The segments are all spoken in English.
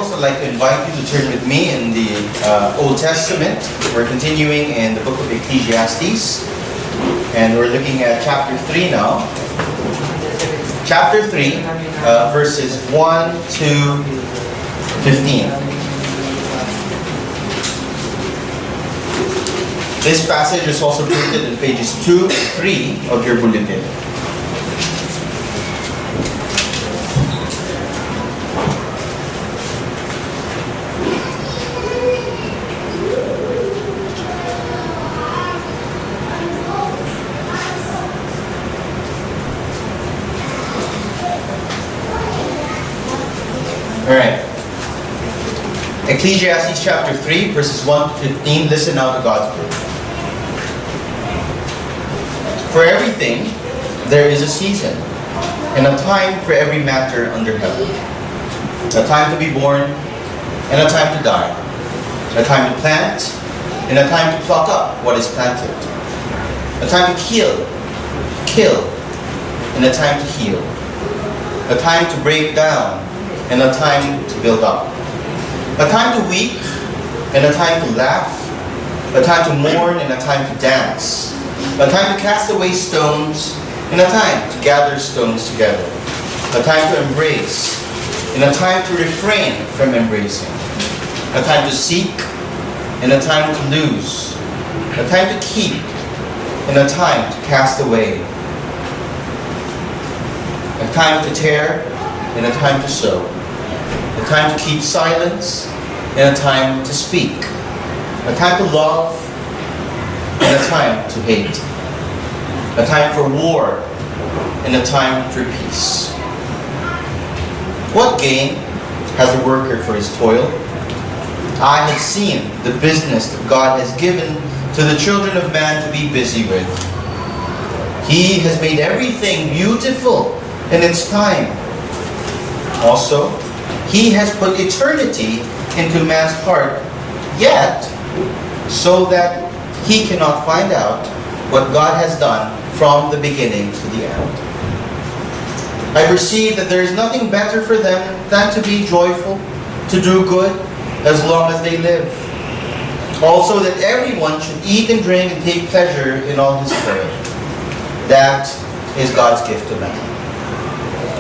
Bibles, I'd like to invite you to turn with me in the Old Testament. We're continuing in the book of Ecclesiastes, and we're looking at chapter 3 now. Chapter 3, verses 1 to 15. This passage is also printed in pages 2 and 3 of your bulletin. Alright. Ecclesiastes chapter 3, verses 1 to 15. Listen now to God's word. For everything, there is a season, and a time for every matter under heaven. A time to be born, and a time to die. A time to plant, and a time to pluck up what is planted. A time to kill, and a time to heal. A time to break down, and a time to build up. A time to weep, and a time to laugh. A time to mourn, and a time to dance. A time to cast away stones, and a time to gather stones together. A time to embrace, and a time to refrain from embracing. A time to seek, and a time to lose. A time to keep, and a time to cast away. A time to tear, and a time to sow. A time to keep silence, and a time to speak. A time to love, and a time to hate. A time for war, and a time for peace. What gain has the worker for his toil? I have seen the business that God has given to the children of man to be busy with. He has made everything beautiful in its time. Also, He has put eternity into man's heart, yet so that he cannot find out what God has done from the beginning to the end. I perceive that there is nothing better for them than to be joyful, to do good, as long as they live. Also that everyone should eat and drink and take pleasure in all his toil. That is God's gift to man.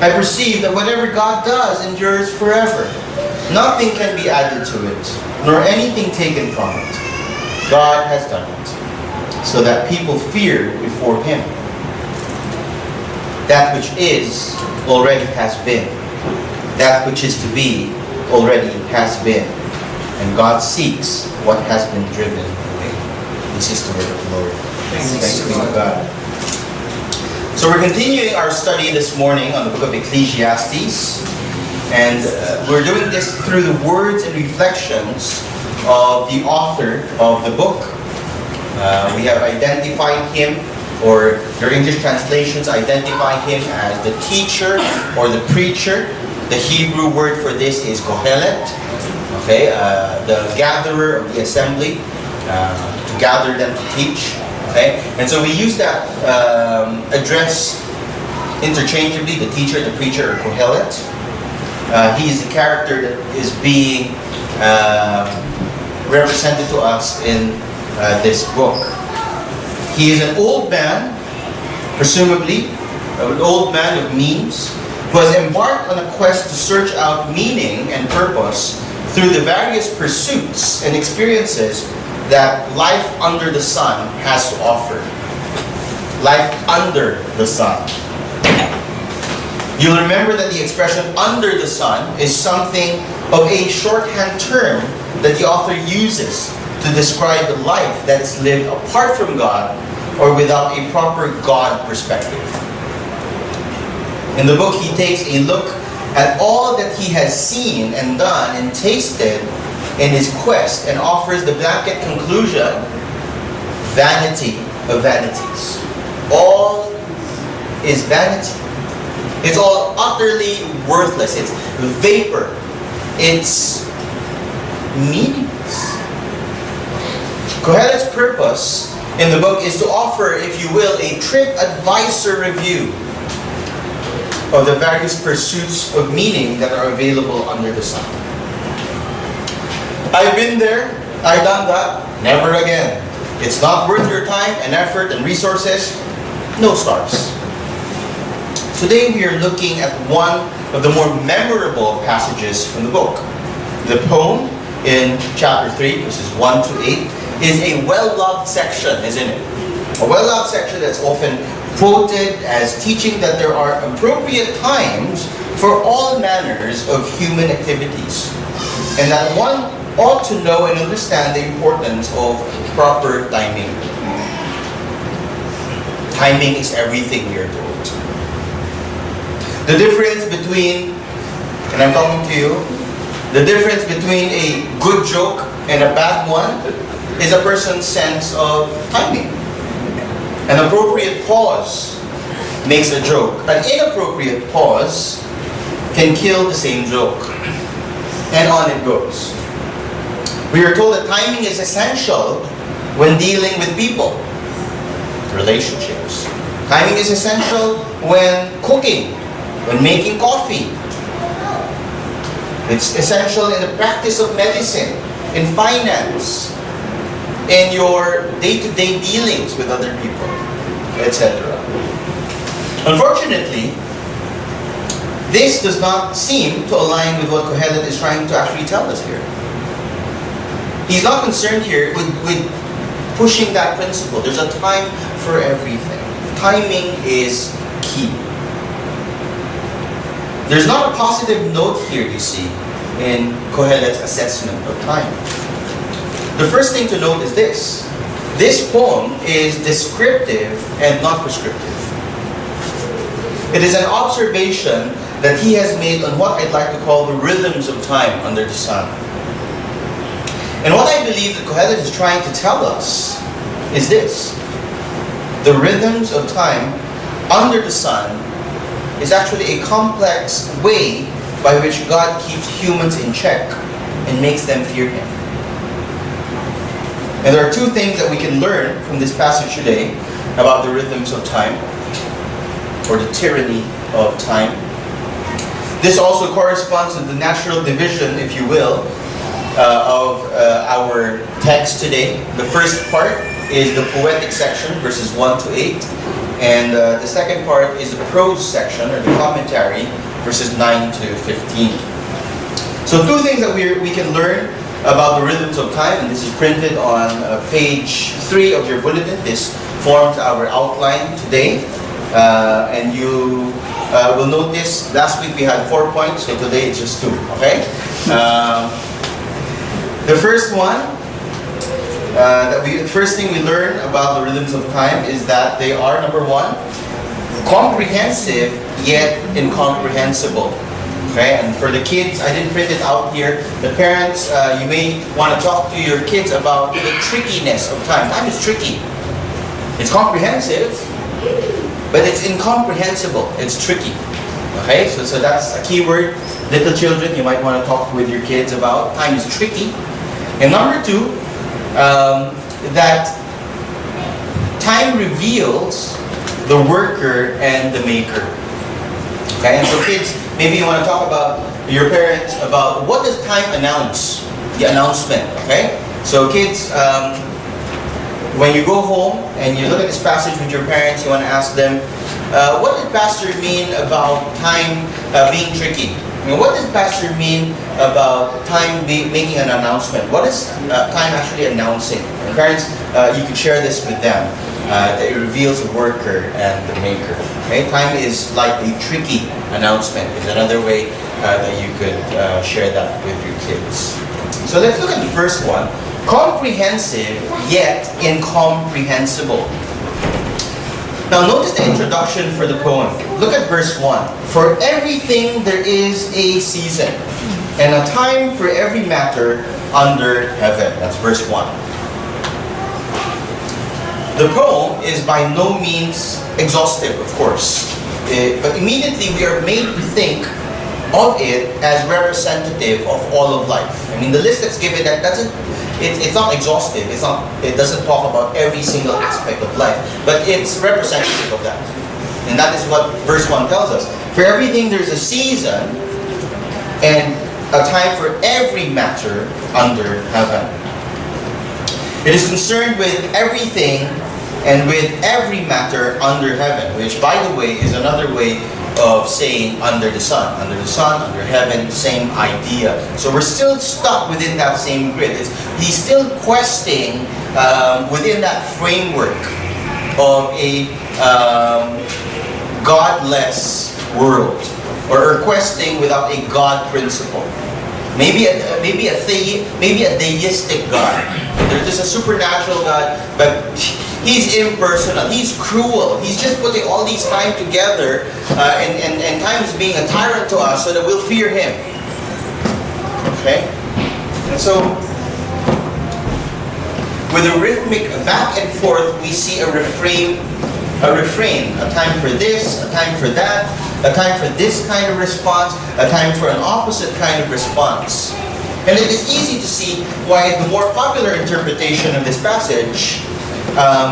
I perceive that whatever God does endures forever. Nothing can be added to it, nor anything taken from it. God has done it, so that people fear before Him. That which is already has been. That which is to be already has been. And God seeks what has been driven away. This is the word of the Lord. Thanks be to God. So we're continuing our study this morning on the book of Ecclesiastes. And we're doing this through the words and reflections of the author of the book. We have identified him, or your English translations identify him as the teacher or the preacher. The Hebrew word for this is kohelet. Okay, the gatherer of the assembly, to gather them to teach. Okay, and so we use that address interchangeably, the teacher, the preacher, or kohelet. He is the character that is being represented to us in this book. He is an old man, presumably, an old man of means, who has embarked on a quest to search out meaning and purpose through the various pursuits and experiences that life under the sun has to offer. Life under the sun. You'll remember that the expression under the sun is something of a shorthand term that the author uses to describe the life that is lived apart from God or without a proper God perspective. In the book, he takes a look at all that he has seen and done and tasted in his quest and offers the blanket conclusion, vanity of vanities. All is vanity. It's all utterly worthless. It's vapor. It's meaningless. Kohelet's purpose in the book is to offer, if you will, a TripAdvisor review of the various pursuits of meaning that are available under the sun. I've been there, I've done that, never again. It's not worth your time and effort and resources. No stars. Today we are looking at one of the more memorable passages from the book. The poem in chapter 3, verses 1 to 8, is a well-loved section, isn't it? A well-loved section that's often quoted as teaching that there are appropriate times for all manners of human activities, and that one ought to know and understand the importance of proper timing. Timing is everything, we are told. The difference between, and I'm talking to you, the difference between a good joke and a bad one is a person's sense of timing. An appropriate pause makes a joke. An inappropriate pause can kill the same joke. And on it goes. We are told that timing is essential when dealing with people, relationships. Timing is essential when cooking, when making coffee. It's essential in the practice of medicine, in finance, in your day-to-day dealings with other people, etc. Unfortunately, this does not seem to align with what Kohelet is trying to actually tell us here. He's not concerned here with pushing that principle. There's a time for everything. Timing is key. There's not a positive note here, you see, in Kohelet's assessment of time. The first thing to note is this. This poem is descriptive and not prescriptive. It is an observation that he has made on what I'd like to call the rhythms of time under the sun. And what I believe that Kohelet is trying to tell us is this. The rhythms of time under the sun is actually a complex way by which God keeps humans in check and makes them fear Him. And there are two things that we can learn from this passage today about the rhythms of time, or the tyranny of time. This also corresponds to the natural division, if you will, of our text today. The first part is the poetic section, verses 1 to 8. And the second part is the prose section, or the commentary, verses 9 to 15. So two things that we can learn about the rhythms of time, and this is printed on page 3 of your bulletin. This forms our outline today. And you will notice last week we had 4 points, so today it's just 2, okay? The first one, the first thing we learn about the rhythms of time is that they are, number 1, comprehensive yet incomprehensible. Okay, and for the kids, I didn't print it out here. The parents, you may want to talk to your kids about the trickiness of time. Time is tricky. It's comprehensive, but it's incomprehensible. It's tricky. Okay, so that's a key word. Little children, you might want to talk with your kids about. Time is tricky. And number 2, that time reveals the worker and the maker. Okay, and so kids, maybe you want to talk about your parents about what does time announce? The announcement, okay? So kids, when you go home and you look at this passage with your parents, you want to ask them, what did Pastor mean about time being tricky? I mean, what does Pastor mean about time making an announcement? What is time actually announcing? And parents, you could share this with them. That it reveals the worker and the maker. Okay? Time is like a tricky announcement. Is another way that you could share that with your kids. So let's look at the first one. Comprehensive yet incomprehensible. Now notice the introduction for the poem. Look at verse 1. For everything there is a season, and a time for every matter under heaven. That's verse 1. The poem is by no means exhaustive, of course. But immediately we are made to think of it as representative of all of life. I mean, the list that's given, it's not exhaustive. It doesn't talk about every single aspect of life, but it's representative of that. And that is what verse 1 tells us. For everything there's a season, and a time for every matter under heaven. It is concerned with everything and with every matter under heaven, which, by the way, is another way of saying under the sun. Under the sun, under heaven, same idea. So we're still stuck within that same grid. He's still questing within that framework of a godless world, or questing without a God principle. Maybe a deistic God. There's just a supernatural God, but He's impersonal. He's cruel. He's just putting all these time together, and time is being a tyrant to us so that we'll fear Him. Okay? And so, with a rhythmic back and forth, we see a refrain, a time for this, a time for that, a time for this kind of response, a time for an opposite kind of response. And it is easy to see why the more popular interpretation of this passage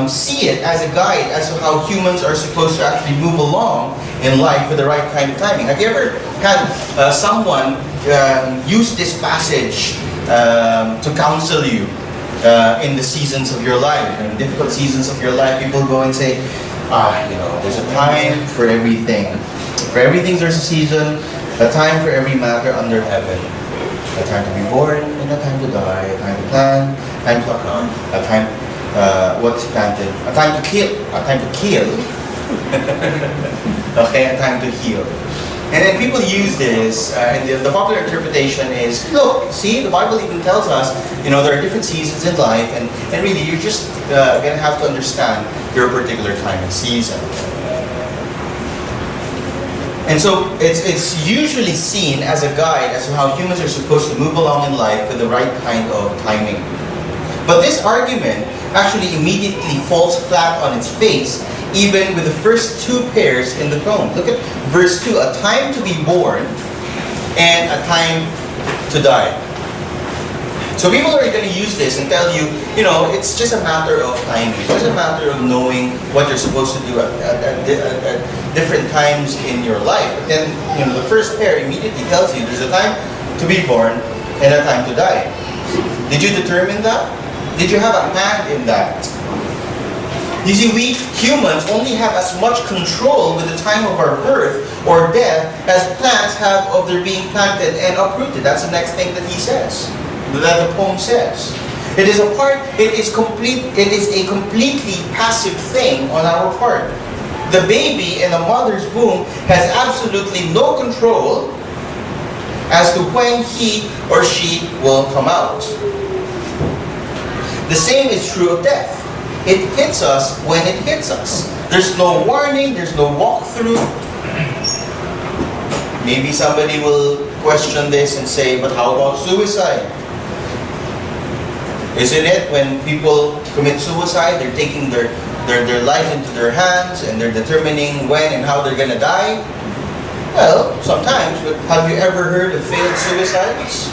see it as a guide as to how humans are supposed to actually move along in life with the right kind of timing. Have you ever had someone use this passage to counsel you in the seasons of your life, in difficult seasons of your life? People go and say, there's a time for everything. For everything there's a season, a time for every matter under heaven. A time to be born and a time to die, a time to plan, time to account, a time what's planted, a time to kill, okay, a time to heal. And then people use this, and the popular interpretation is, look, see, the Bible even tells us, there are different seasons in life, and really you're just going to have to understand your particular time and season. And so it's usually seen as a guide as to how humans are supposed to move along in life with the right kind of timing. But this argument actually immediately falls flat on its face, even with the first two pairs in the tone. Look at verse 2, a time to be born and a time to die. So people are going to use this and tell you, it's just a matter of timing. It's just a matter of knowing what you're supposed to do at different times in your life. But then, the first pair immediately tells you there's a time to be born and a time to die. Did you determine that? Did you have a hand in that? You see, we humans only have as much control with the time of our birth or death as plants have of their being planted and uprooted. That's the next thing that he says, that the poem says. It is a completely passive thing on our part. The baby in a mother's womb has absolutely no control as to when he or she will come out. The same is true of death. It hits us when it hits us. There's no warning, there's no walkthrough. Maybe somebody will question this and say, but how about suicide? Isn't it when people commit suicide, they're taking their lives into their hands and they're determining when and how they're going to die? Well, sometimes, but have you ever heard of failed suicides?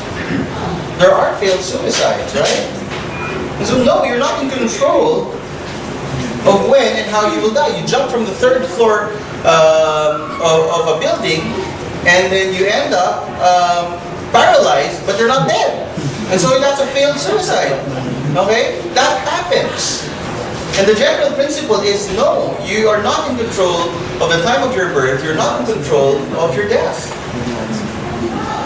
There are failed suicides, right? And so no, you're not in control of when and how you will die. You jump from the third floor of a building and then you end up paralyzed, but you're not dead. And so that's a failed suicide. Okay? That happens. And the general principle is no, you are not in control of the time of your birth, you're not in control of your death.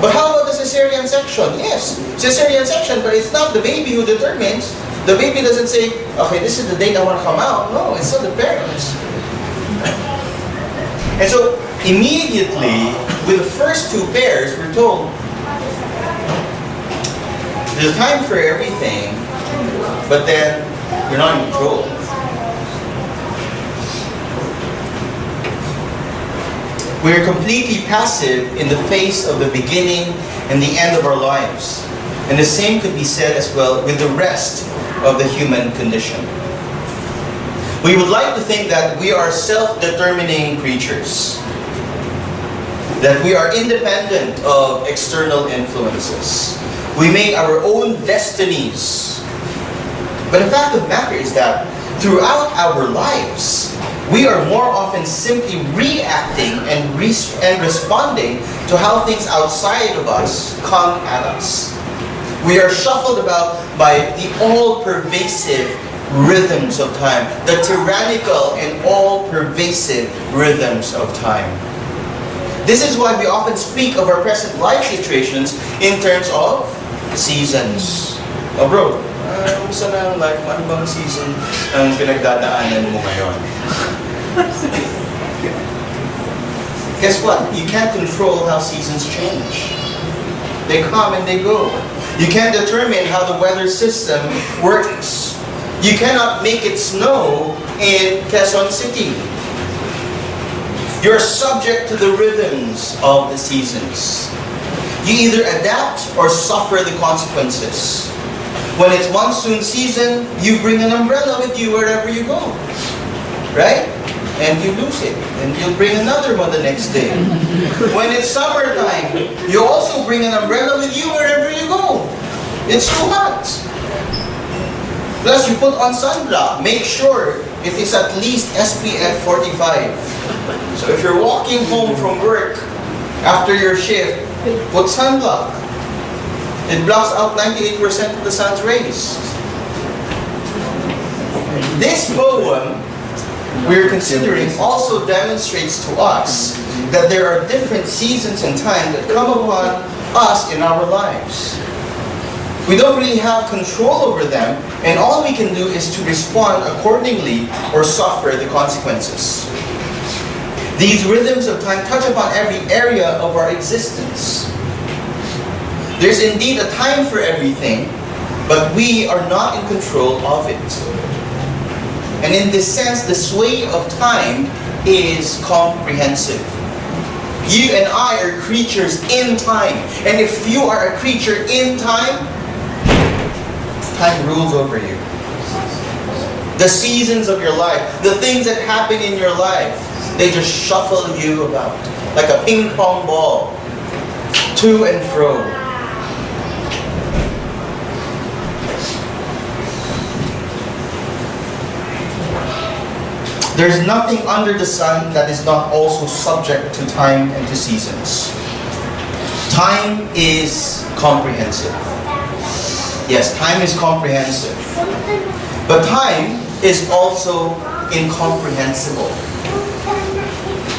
But how about the cesarean section? Yes, cesarean section, but it's not the baby who determines. The baby doesn't say, okay, this is the date I want to come out. No, it's still the parents. And so, immediately, with the first two pairs, we're told, there's a time for everything, but then you're not in control. We're completely passive in the face of the beginning and the end of our lives. And the same could be said as well with the rest of the human condition. We would like to think that we are self-determining creatures, that we are independent of external influences. We make our own destinies. But the fact of the matter is that throughout our lives, we are more often simply reacting and responding to how things outside of us come at us. We are shuffled about by the all-pervasive rhythms of time, the tyrannical and all-pervasive rhythms of time. This is why we often speak of our present life situations in terms of seasons. Oh bro, kumusta na ang life? Ano bang season ang pinagdadaanan mo ngayon? Guess what? You can't control how seasons change. They come and they go. You can't determine how the weather system works. You cannot make it snow in Quezon City. You're subject to the rhythms of the seasons. You either adapt or suffer the consequences. When it's monsoon season, you bring an umbrella with you wherever you go. Right? And you lose it. And you'll bring another one the next day. When it's summertime, you also bring an umbrella with you wherever you go. It's too hot. Plus, you put on sunblock. Make sure it is at least SPF 45. So if you're walking home from work after your shift, put sunblock. It blocks out 98% of the sun's rays. This poem we're considering also demonstrates to us that there are different seasons and times that come upon us in our lives. We don't really have control over them, and all we can do is to respond accordingly or suffer the consequences. These rhythms of time touch upon every area of our existence. There's indeed a time for everything, but we are not in control of it. And in this sense, the sway of time is comprehensive. You and I are creatures in time. And if you are a creature in time, time rules over you. The seasons of your life, the things that happen in your life, they just shuffle you about like a ping pong ball, to and fro. There's nothing under the sun that is not also subject to time and to seasons. Time is comprehensive. Yes, time is comprehensive. But time is also incomprehensible.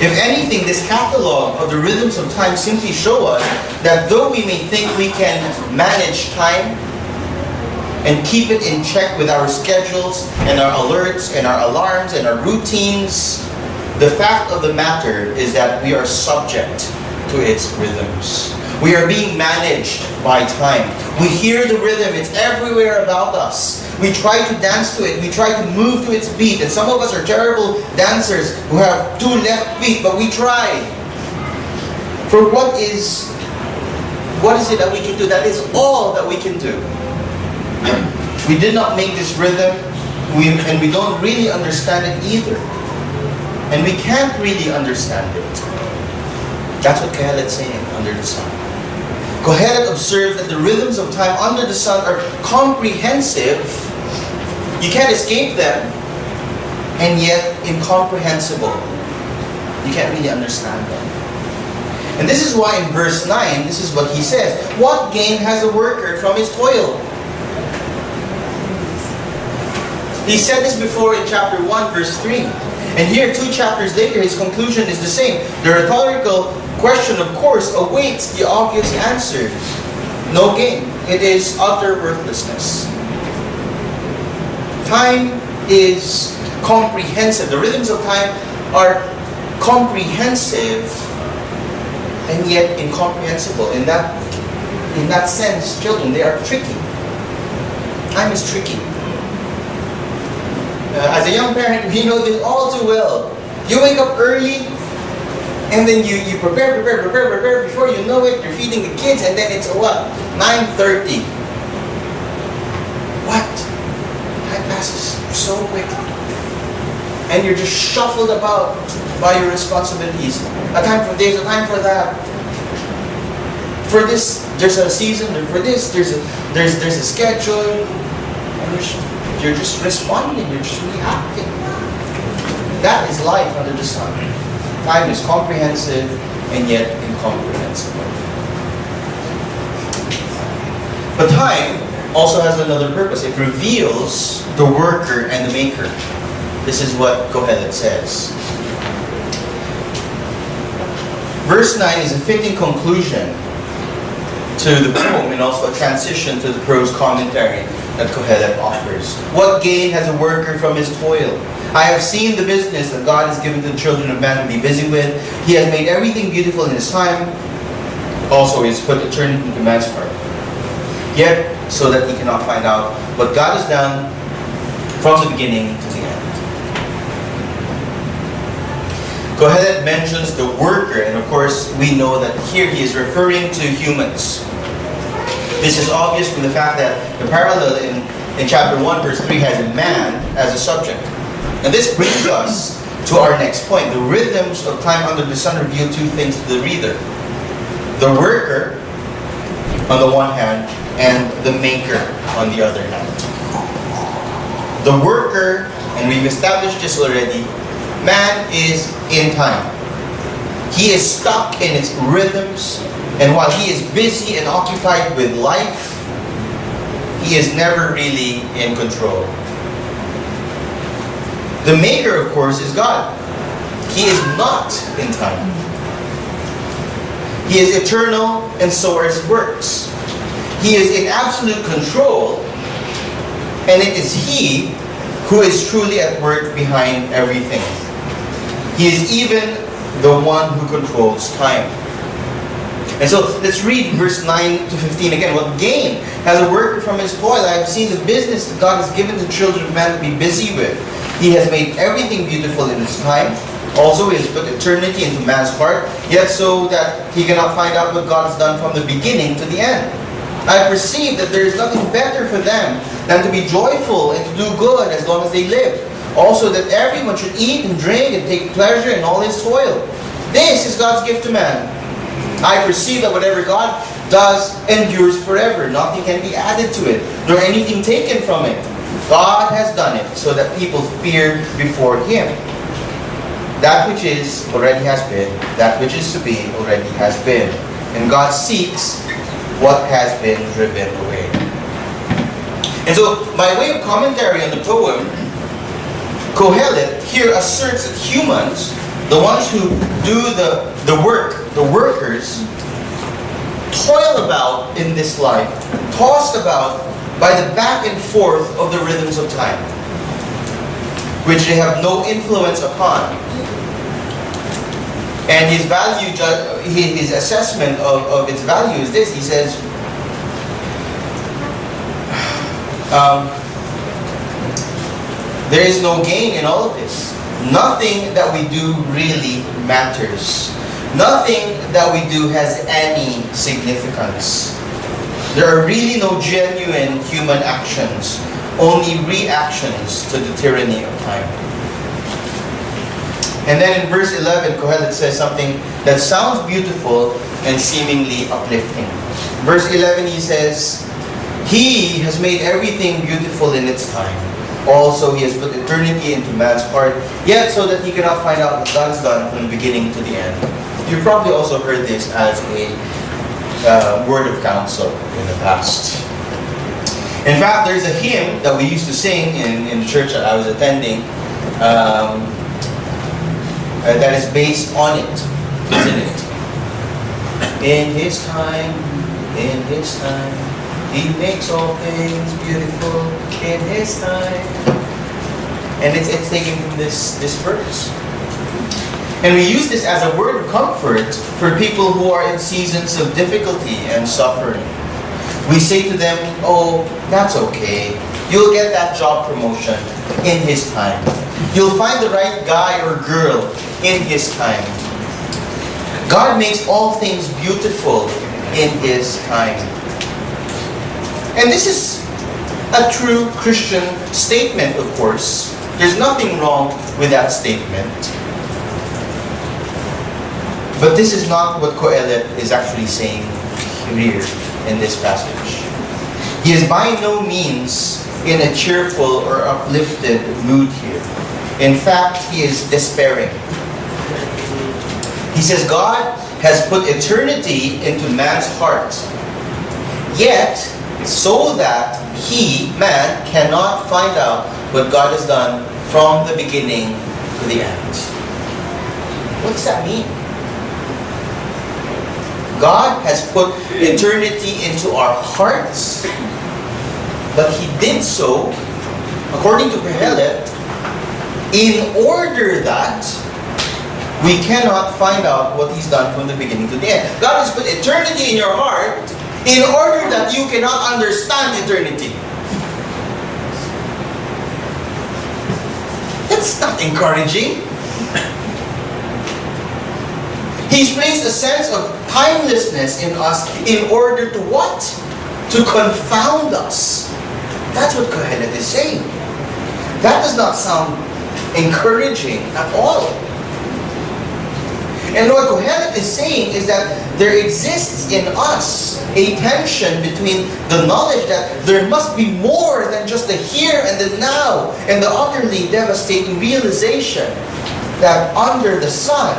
If anything, this catalog of the rhythms of time simply show us that though we may think we can manage time and keep it in check with our schedules and our alerts and our alarms and our routines, the fact of the matter is that we are subject to its rhythms. We are being managed by time. We hear the rhythm, it's everywhere about us. We try to dance to it, we try to move to its beat, and some of us are terrible dancers who have 2 left feet, but we try. For what is it that we can do? That is all that we can do. We did not make this rhythm, and we don't really understand it either. And we can't really understand it. That's what Kohelet's saying, under the sun. Kohelet observed that the rhythms of time under the sun are comprehensive. You can't escape them. And yet incomprehensible. You can't really understand them. And this is why in verse 9, this is what he says. What gain has a worker from his toil? He said this before in chapter 1, verse 3. And here, 2 chapters later, his conclusion is the same. The rhetorical question, of course, awaits the obvious answer. No gain. It is utter worthlessness. Time is comprehensive. The rhythms of time are comprehensive and yet incomprehensible. In that sense, children, they are tricky. Time is tricky. As a young parent, we know this all too well. You wake up early, and then you prepare. Before you know it, you're feeding the kids, and then it's what? 9:30. What? Time passes so quickly. And you're just shuffled about by your responsibilities. A time for this, a time for that. For this, there's a season. For this, there's a schedule. And you're just responding, you're just reacting. That is life under the sun. Time is comprehensive and yet incomprehensible. But time also has another purpose. It reveals the worker and the maker. This is what Kohelet says. Verse 9 is a fitting conclusion to the poem and also a transition to the prose commentary that Kohelet offers. What gain has a worker from his toil? I have seen the business that God has given to the children of man to be busy with. He has made everything beautiful in his time. Also, he has put eternity into man's heart. Yet, so that he cannot find out what God has done from the beginning to the end. Kohelet mentions the worker, and of course, we know that here he is referring to humans. This is obvious from the fact that the parallel in chapter 1, verse 3 has a man as a subject. And this brings us to our next point. The rhythms of time under the sun reveal two things to the reader. The worker, on the one hand, and the maker, on the other hand. The worker, and we've established this already, man is in time. He is stuck in its rhythms, and while he is busy and occupied with life, he is never really in control. The maker, of course, is God. He is not in time. He is eternal, and so are his works. He is in absolute control, and it is he who is truly at work behind everything. He is even the one who controls time. And so let's read verse 9 to 15 again. What gain has a worker from his toil? I have seen the business that God has given the children of man to be busy with. He has made everything beautiful in its time. Also, he has put eternity into man's heart, yet so that he cannot find out what God has done from the beginning to the end. I perceive that there is nothing better for them than to be joyful and to do good as long as they live. Also, that everyone should eat and drink and take pleasure in all his toil. This is God's gift to man. I perceive that whatever God does endures forever. Nothing can be added to it, nor anything taken from it. God has done it so that people fear before him. That which is already has been, that which is to be already has been. And God seeks what has been driven away. And so, by way of commentary on the poem, Kohelet here asserts that humans, the ones who do the work, the workers, toil about in this life, tossed about by the back and forth of the rhythms of time, which they have no influence upon. And his value, his assessment of its value is this. He says, there is no gain in all of this. Nothing that we do really matters. Nothing that we do has any significance. There are really no genuine human actions, only reactions to the tyranny of time. And then in verse 11, Kohelet says something that sounds beautiful and seemingly uplifting. Verse 11, he says, he has made everything beautiful in its time. Also, he has put eternity into man's heart, yet so that he cannot find out what God has done from the beginning to the end. You've probably also heard this as a word of counsel in the past. In fact, there's a hymn that we used to sing in the church that I was attending that is based on it, isn't it? In his time, he makes all things beautiful in his time. And it's taken from this verse. And we use this as a word of comfort for people who are in seasons of difficulty and suffering. We say to them, oh, that's okay. You'll get that job promotion in his time. You'll find the right guy or girl in his time. God makes all things beautiful in his time. And this is a true Christian statement, of course. There's nothing wrong with that statement. But this is not what Kohelet is actually saying here in this passage. He is by no means in a cheerful or uplifted mood here. In fact, he is despairing. He says, God has put eternity into man's heart, yet so that he, man, cannot find out what God has done from the beginning to the end. What does that mean? God has put eternity into our hearts, but He did so, according to Kohelet, in order that we cannot find out what He's done from the beginning to the end. God has put eternity in your heart in order that you cannot understand eternity. That's not encouraging. He's placed a sense of timelessness in us in order to what? To confound us. That's what Kohelet is saying. That does not sound encouraging at all. And what Kohelet is saying is that there exists in us a tension between the knowledge that there must be more than just the here and the now, and the utterly devastating realization that under the sun,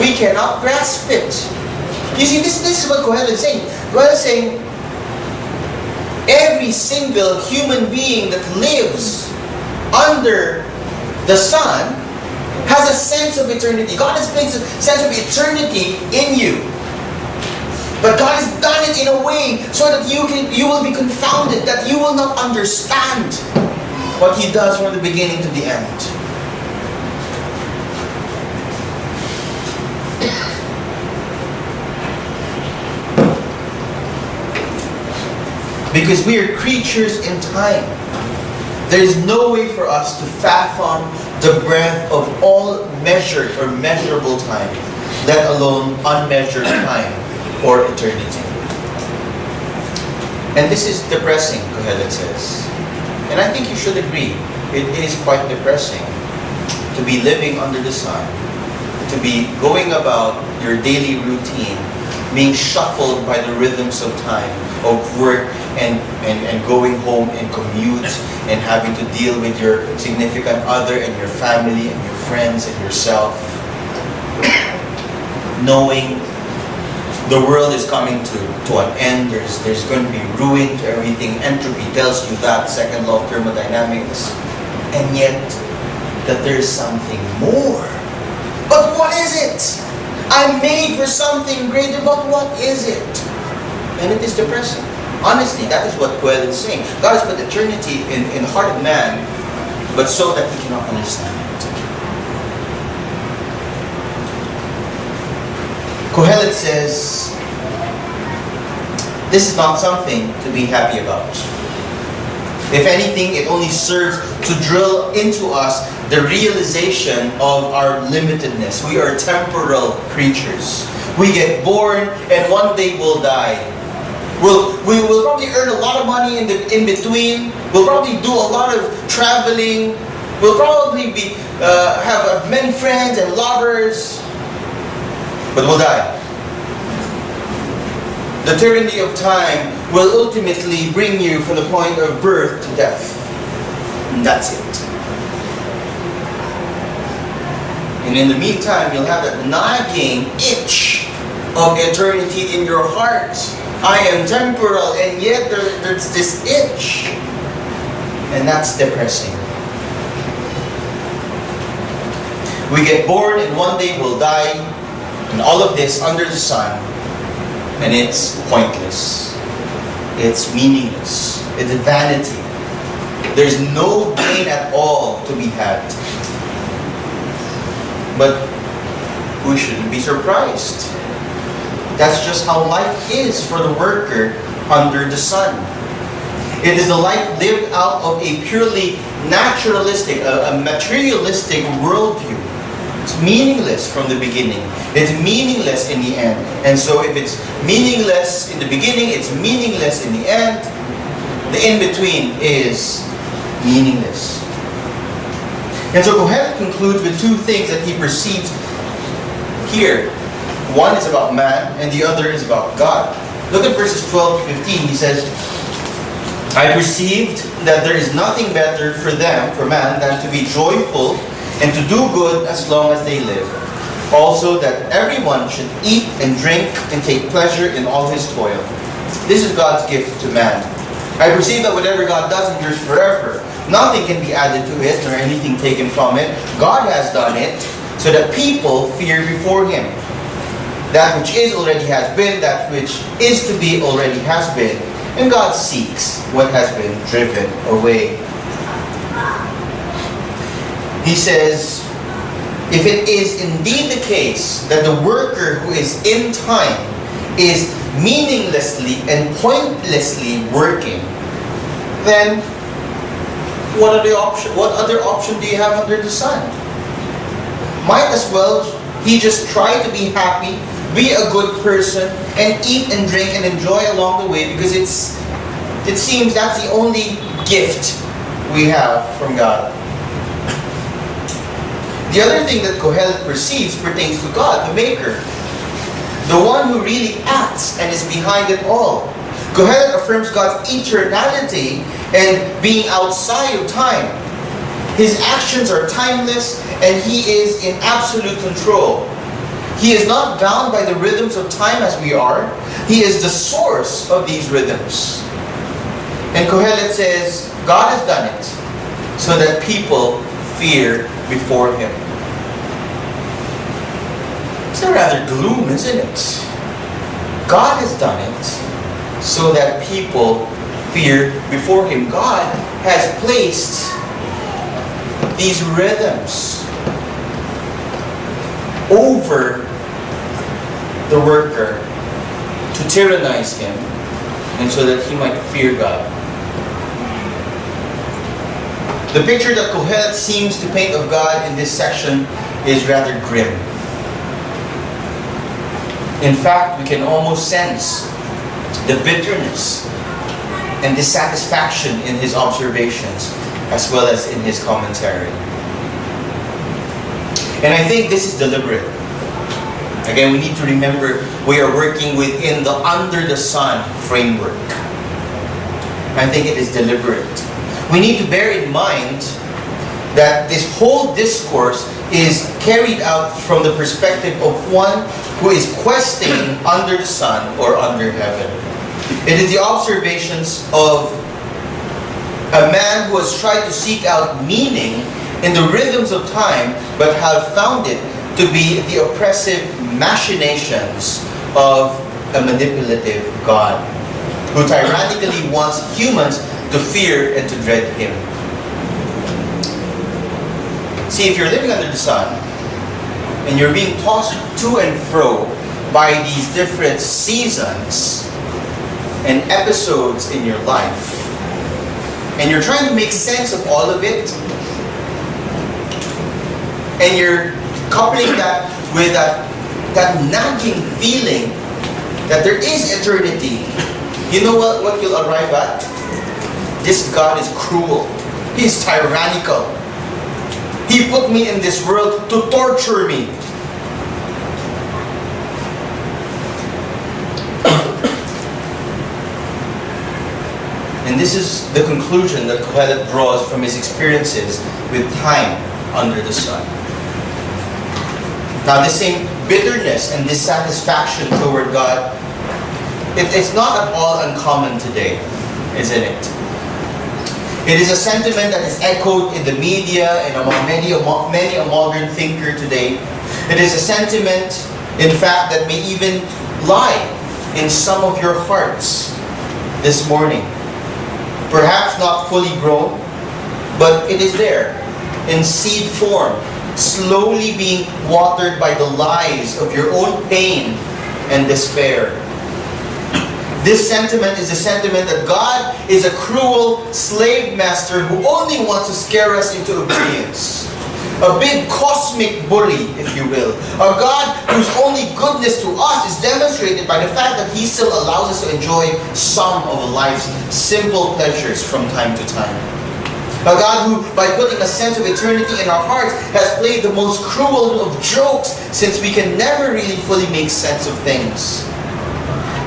we cannot grasp it. You see, this is what Kohelet is saying. Kohelet is saying, every single human being that lives under the sun has a sense of eternity. God has placed a sense of eternity in you. But God has done it in a way so that you will be confounded, that you will not understand what He does from the beginning to the end. Because we are creatures in time. There is no way for us to fathom the breadth of all measured or measurable time, let alone unmeasured time or eternity. And this is depressing, Kohelet says. And I think you should agree, it is quite depressing to be living under the sun, to be going about your daily routine, being shuffled by the rhythms of time, of work and going home and commute and having to deal with your significant other and your family and your friends and yourself. Knowing the world is coming to an end, there's going to be ruin to everything. Entropy tells you that, second law of thermodynamics. And yet, that there's something more. But what is it? I'm made for something greater, but what is it? And it is depressing. Honestly, that is what Kohelet is saying. God has put eternity in the heart of man, but so that he cannot understand it. Kohelet says, this is not something to be happy about. If anything, it only serves to drill into us the realization of our limitedness. We are temporal creatures. We get born and one day we'll die. We will probably earn a lot of money in between. We'll probably do a lot of traveling. We'll probably have many friends and lovers. But we'll die. The tyranny of time will ultimately bring you from the point of birth to death. And that's it. And in the meantime, you'll have that nagging itch of eternity in your heart. I am temporal, and yet there's this itch. And that's depressing. We get born and one day we'll die, and all of this under the sun, and it's pointless. It's meaningless. It's vanity. There's no gain at all to be had. But we shouldn't be surprised. That's just how life is for the worker under the sun. It is a life lived out of a purely naturalistic, a materialistic worldview. It's meaningless from the beginning. It's meaningless in the end. And so if it's meaningless in the beginning, it's meaningless in the end. The in-between is meaningless. And so Kohelet concludes with two things that he perceives here. One is about man, and the other is about God. Look at verses 12 to 15. He says, I perceived that there is nothing better for them, for man, than to be joyful and to do good as long as they live. Also that everyone should eat and drink and take pleasure in all his toil. This is God's gift to man. I perceive that whatever God does endures forever. Nothing can be added to it nor anything taken from it. God has done it so that people fear before Him. That which is already has been, that which is to be already has been, and God seeks what has been driven away. He says, if it is indeed the case that the worker who is in time is meaninglessly and pointlessly working, then what other option do you have under the sun? Might as well he just try to be happy, be a good person, and eat and drink and enjoy along the way, because it seems that's the only gift we have from God. The other thing that Kohelet perceives pertains to God, the Maker, the one who really acts and is behind it all. Kohelet affirms God's eternality and being outside of time. His actions are timeless and He is in absolute control. He is not bound by the rhythms of time as we are. He is the source of these rhythms. And Kohelet says, God has done it so that people fear before Him. It's a rather gloom, isn't it? God has done it so that people fear before Him. God has placed these rhythms over the worker to tyrannize him, and so that he might fear God. The picture that Kohelet seems to paint of God in this section is rather grim. In fact, we can almost sense the bitterness and dissatisfaction in his observations as well as in his commentary. And I think this is deliberate. Again, we need to remember we are working within the under the sun framework. I think it is deliberate. We need to bear in mind that this whole discourse is carried out from the perspective of one who is questing under the sun or under heaven. It is the observations of a man who has tried to seek out meaning in the rhythms of time, but have found it to be the oppressive machinations of a manipulative God, who tyrannically wants humans to fear and to dread Him. See, if you're living under the sun, and you're being tossed to and fro by these different seasons and episodes in your life, and you're trying to make sense of all of it, and you're coupling that with that nagging feeling that there is eternity, you know what you'll arrive at? This God is cruel. He's tyrannical. He put me in this world to torture me. And this is the conclusion that Kohelet draws from his experiences with time under the sun. Now, the same bitterness and dissatisfaction toward God, it's not at all uncommon today, isn't it? It is a sentiment that is echoed in the media and among many a modern thinker today. It is a sentiment, in fact, that may even lie in some of your hearts this morning. Perhaps not fully grown, but it is there in seed form, slowly being watered by the lies of your own pain and despair. This sentiment is the sentiment that God is a cruel slave master who only wants to scare us into obedience. A big cosmic bully, if you will. A God whose only goodness to us is demonstrated by the fact that He still allows us to enjoy some of life's simple pleasures from time to time. A God who, by putting a sense of eternity in our hearts, has played the most cruel of jokes, since we can never really fully make sense of things.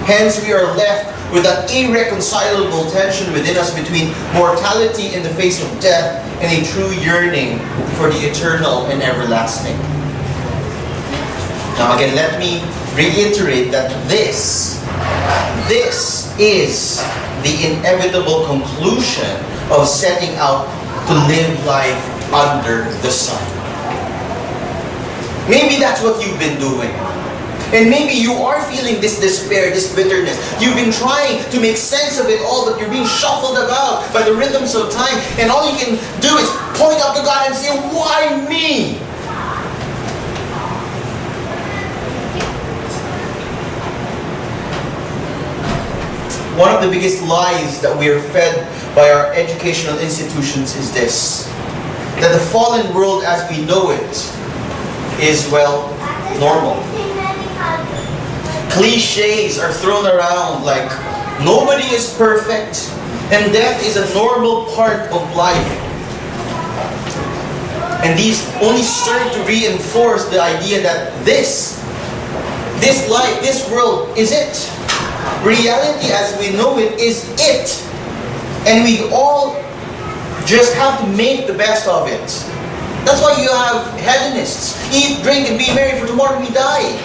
Hence, we are left with an irreconcilable tension within us between mortality in the face of death and a true yearning for the eternal and everlasting. Now again, let me reiterate that this is the inevitable conclusion of setting out to live life under the sun. Maybe that's what you've been doing. And maybe you are feeling this despair, this bitterness. You've been trying to make sense of it all, but you're being shuffled about by the rhythms of time. And all you can do is point up to God and say, why me? One of the biggest lies that we are fed by our educational institutions is this: that the fallen world as we know it is, well, normal. Cliches are thrown around like nobody is perfect and death is a normal part of life. And these only serve to reinforce the idea that this life, this world is it. Reality as we know it is it. And we all just have to make the best of it. That's why you have hedonists. Eat, drink, and be merry, for tomorrow we die.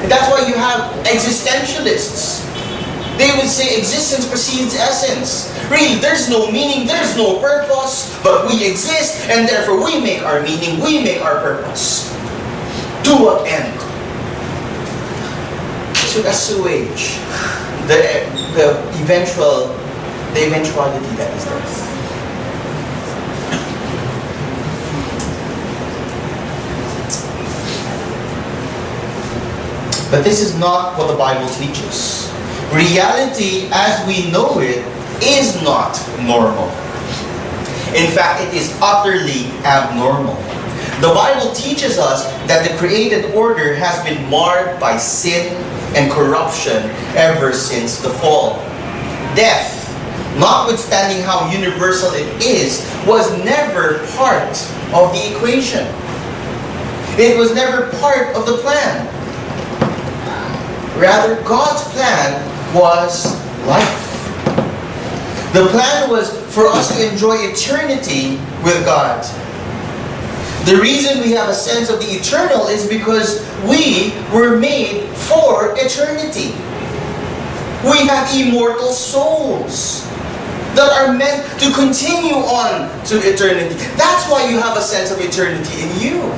And that's why you have existentialists. They would say existence precedes essence. Really, there's no meaning, there's no purpose, but we exist, and therefore we make our meaning, we make our purpose. To what end? To assuage the eventuality that is death. But this is not what the Bible teaches. Reality as we know it is not normal. In fact, it is utterly abnormal. The Bible teaches us that the created order has been marred by sin and corruption ever since the fall. Death, notwithstanding how universal it is, was never part of the equation. It was never part of the plan. Rather, God's plan was life. The plan was for us to enjoy eternity with God. The reason we have a sense of the eternal is because we were made for eternity. We have immortal souls that are meant to continue on to eternity. That's why you have a sense of eternity in you.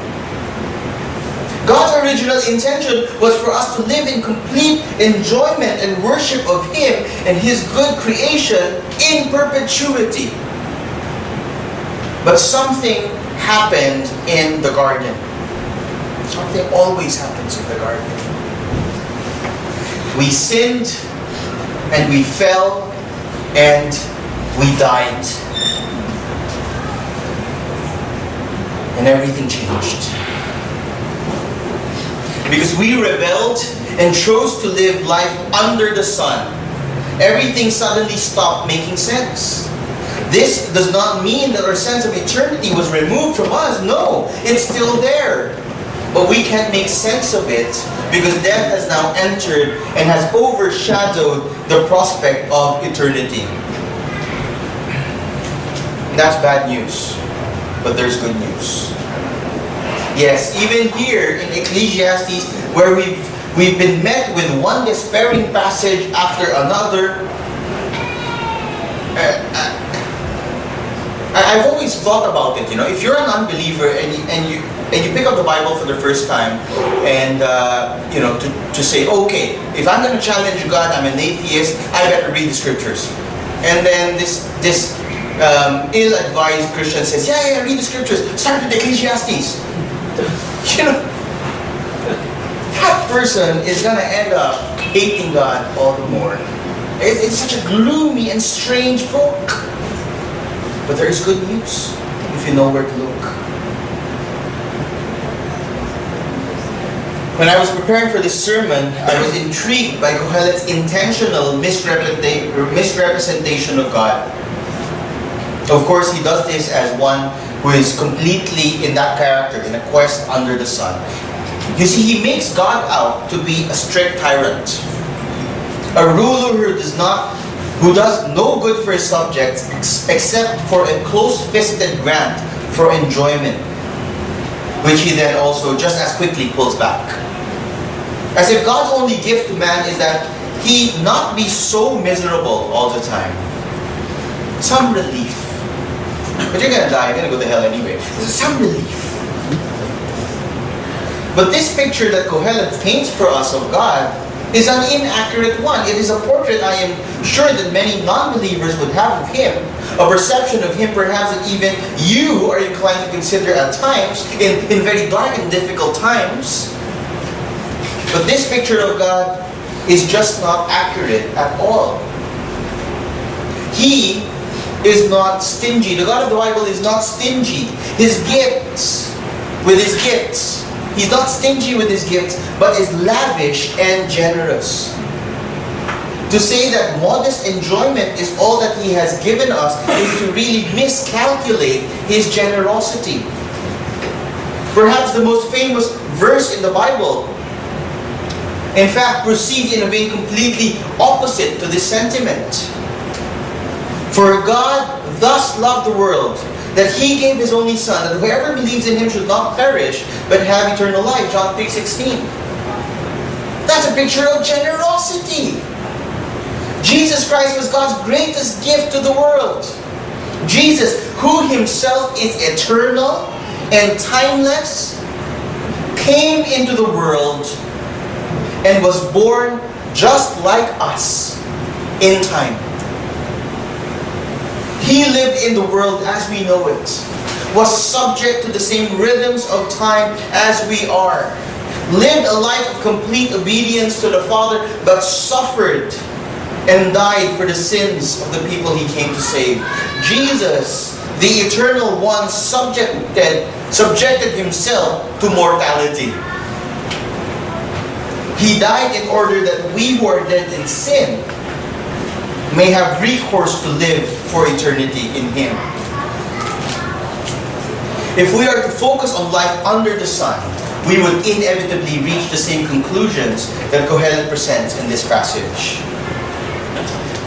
God's original intention was for us to live in complete enjoyment and worship of Him and His good creation in perpetuity. But something happened in the garden. Something always happens in the garden. We sinned and we fell and we died. And everything changed. Because we rebelled and chose to live life under the sun, everything suddenly stopped making sense. This does not mean that our sense of eternity was removed from us. No, it's still there. But we can't make sense of it because death has now entered and has overshadowed the prospect of eternity. That's bad news, but there's good news. Yes, even here in Ecclesiastes, where we've been met with one despairing passage after another, I've always thought about it. You know, if you're an unbeliever and you pick up the Bible for the first time, and to say, okay, if I'm going to challenge God, I'm an atheist, I better read the scriptures. And then this ill-advised Christian says, yeah, read the scriptures. Start with Ecclesiastes. You know, that person is going to end up hating God all the more. It's such a gloomy and strange book. But there is good news if you know where to look. When I was preparing for this sermon, I was intrigued by Kohelet's intentional misrepresentation of God. Of course, he does this as one who is completely in that character, in a quest under the sun. You see, he makes God out to be a strict tyrant, a ruler who does no good for his subjects except for a close-fisted grant for enjoyment, which he then also just as quickly pulls back. As if God's only gift to man is that he not be so miserable all the time. Some relief. But you're going to die, you're going to go to hell anyway. Some relief. But this picture that Kohelet paints for us of God is an inaccurate one. It is a portrait I am sure that many non-believers would have of him. A perception of him perhaps that even you are inclined to consider at times, in very dark and difficult times. But this picture of God is just not accurate at all. He is not stingy. The God of the Bible is not stingy. His gifts, He's not stingy with His gifts, but is lavish and generous. To say that modest enjoyment is all that He has given us is to really miscalculate His generosity. Perhaps the most famous verse in the Bible, in fact, proceeds in a way completely opposite to this sentiment. For God thus loved the world, that He gave His only Son, that whoever believes in Him should not perish, but have eternal life. John 3:16. That's a picture of generosity. Jesus Christ was God's greatest gift to the world. Jesus, who Himself is eternal and timeless, came into the world and was born just like us in time. He lived in the world as we know it, was subject to the same rhythms of time as we are, lived a life of complete obedience to the Father, but suffered and died for the sins of the people He came to save. Jesus, the Eternal One, subjected Himself to mortality. He died in order that we who are dead in sin may have recourse to live for eternity in Him. If we are to focus on life under the sun, we would inevitably reach the same conclusions that Kohelet presents in this passage.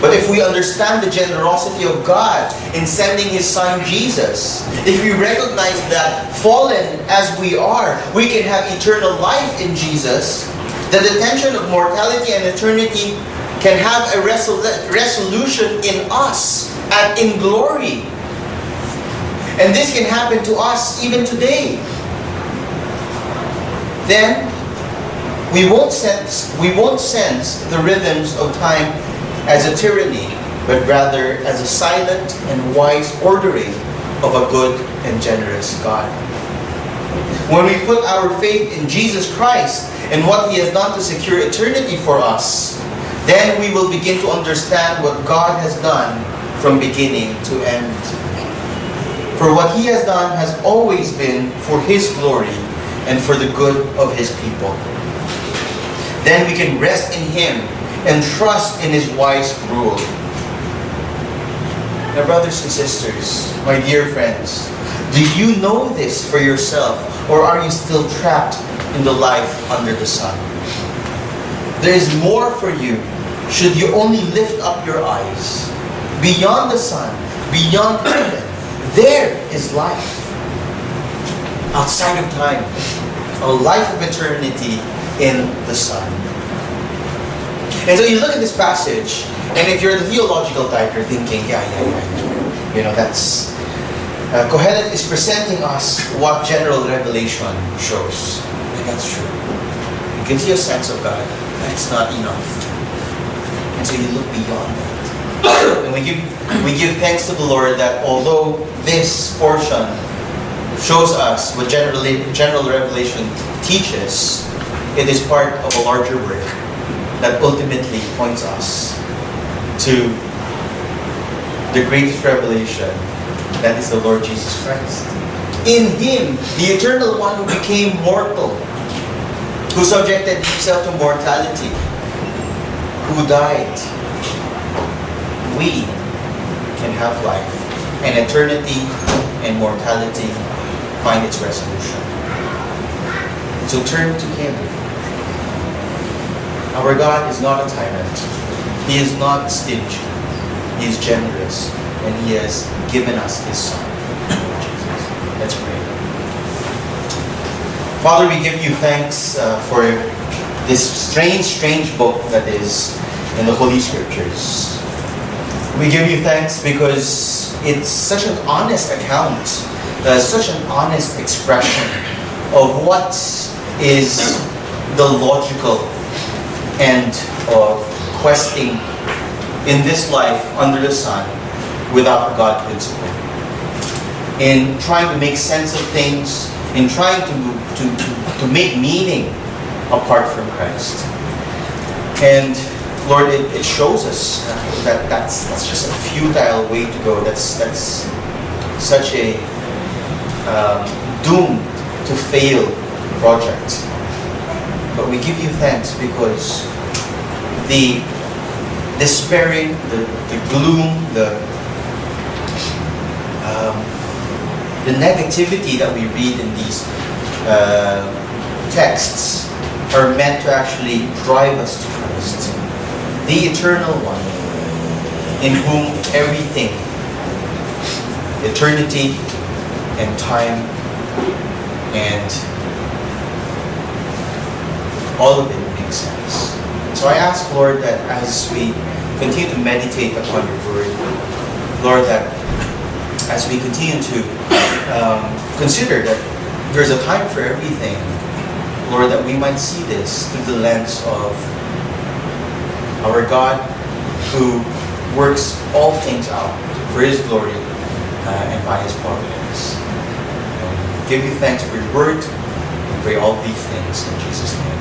But if we understand the generosity of God in sending His Son Jesus, if we recognize that fallen as we are, we can have eternal life in Jesus, that the tension of mortality and eternity can have a resolution in us and in glory. And this can happen to us even today. Then we won't sense the rhythms of time as a tyranny, but rather as a silent and wise ordering of a good and generous God. When we put our faith in Jesus Christ and what He has done to secure eternity for us, then we will begin to understand what God has done from beginning to end. For what He has done has always been for His glory and for the good of His people. Then we can rest in Him and trust in His wise rule. Now, brothers and sisters, my dear friends, do you know this for yourself, or are you still trapped in the life under the sun? There is more for you should you only lift up your eyes. Beyond the sun, beyond heaven, there is life. Outside of time, a life of eternity in the Son. And so you look at this passage, and if you're the theological type, you're thinking, that's... Kohelet is presenting us what general revelation shows. And that's true. It gives you a sense of God. That's not enough. And so you look beyond that. And we give thanks to the Lord that although this portion shows us what general revelation teaches, it is part of a larger work that ultimately points us to the greatest revelation, that is the Lord Jesus Christ. In Him, the Eternal One who became mortal, who subjected Himself to mortality, who died, we can have life, and eternity and mortality find its resolution. So turn to Him. Our God is not a tyrant. He is not stingy. He is generous. And He has given us His Son, Jesus. Let's pray. Father, we give you thanks for this strange book that is in the Holy Scriptures. We give you thanks because it's such an honest account, such an honest expression of what is the logical end of questing in this life under the sun without a God principle. In trying to make sense of things, in trying to make meaning apart from Christ. And Lord, it shows us that that's just a futile way to go. That's such a doomed to fail project. But we give you thanks because the despairing, the gloom, the negativity that we read in these texts are meant to actually drive us to Christ, the eternal one, in whom everything, eternity and time and all of it makes sense. So I ask, Lord, that as we continue to meditate upon your word, Lord, that as we continue to consider that there's a time for everything, Lord, that we might see this through the lens of our God who works all things out for His glory and by His providence. Give you thanks for your word and pray all these things in Jesus' name.